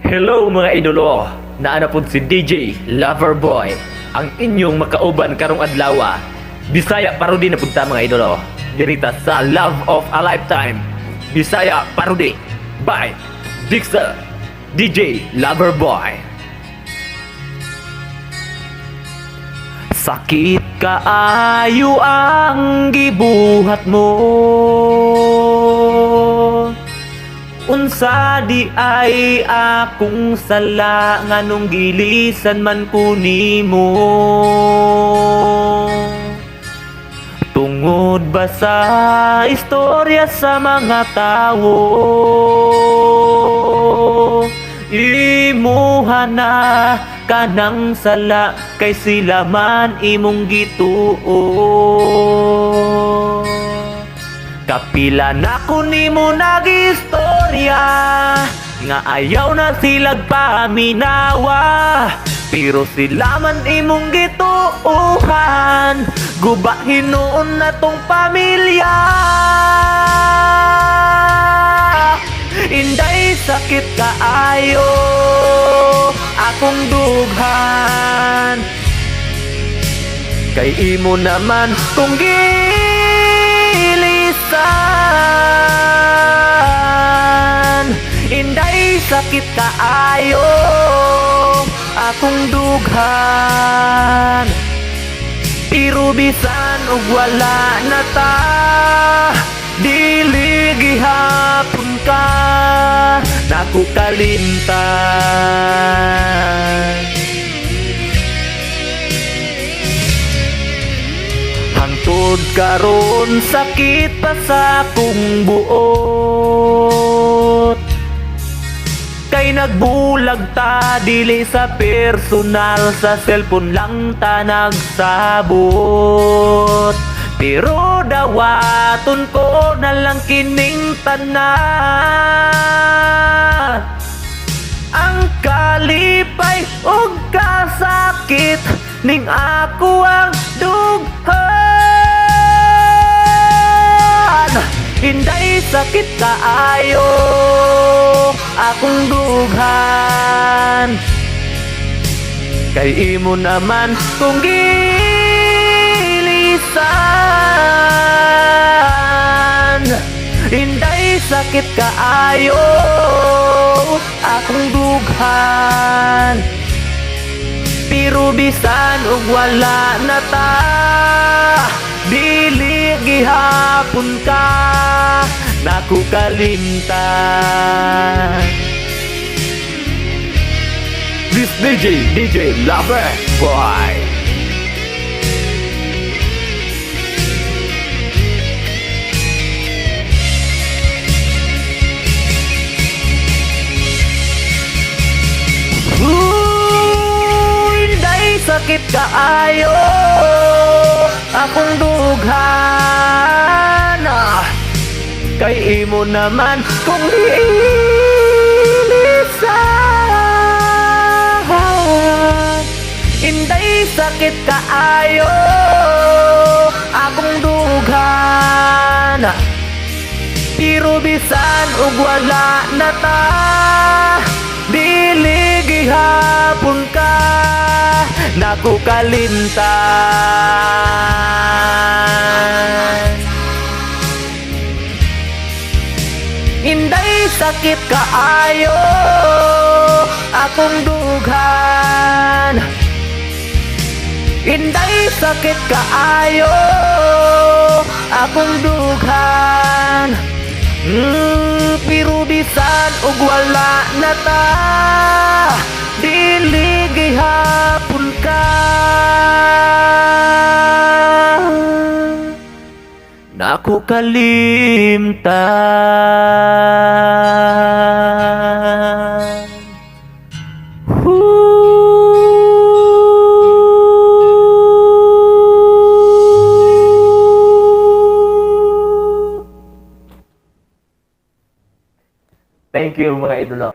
Hello mga idolo, naanapod si DJ Loverboy, ang inyong makauban karong adlaw. Bisaya parody na punta mga idolo. Dirita sa Love of a Lifetime, Bisaya parody by Dixer DJ Loverboy. Sakit kaayo ang gibuhat mo, unsa di ay akong sala nganong gilisan man ko nimo. Tungod ba sa istorya sa mga tao, imuha na kanang sala kay sila man imong gituo. Kapila na ko nimo nag-istorya nga ayaw na silag paminawa, pero sila man imong gituuhan, gubahin noon na tong pamilya. Inday sakit kaayo akong dughan, kay imo naman kung gilisan. Inday sakit kaayo akong dughan, pero bisan og wala na ta, dili gihapon ka naku kalimtan. Hangtod karon sakit pa sa akong buot, kay nagbulag ta dili sa personal, sa cellphone lang ta nagsabot. Pero dawaton ko na lang kining tanan, ang kalipay ug kasakit ning ako ang dughan. Hinday sakit kaayo akong dughan, kay imo naman kung gilisan. Hinday sakit kaayo akong dughan, pero bisan og wala na ta, dili gihapon ka naku kalimtan. This DJ Loverboy. Sakit kaayo akong dughan, kay imo naman kung gilisan. Inday sakit kaayo akong dughan, pero bisan og wala na ta, dili gihapon ka naku kalimtan. Inday sakit kaayo akong dughan, inday sakit kaayo akong dughan, pero bisan og wala na ta, dili gihapon ka naku kalimtan. Thank you mga idolo.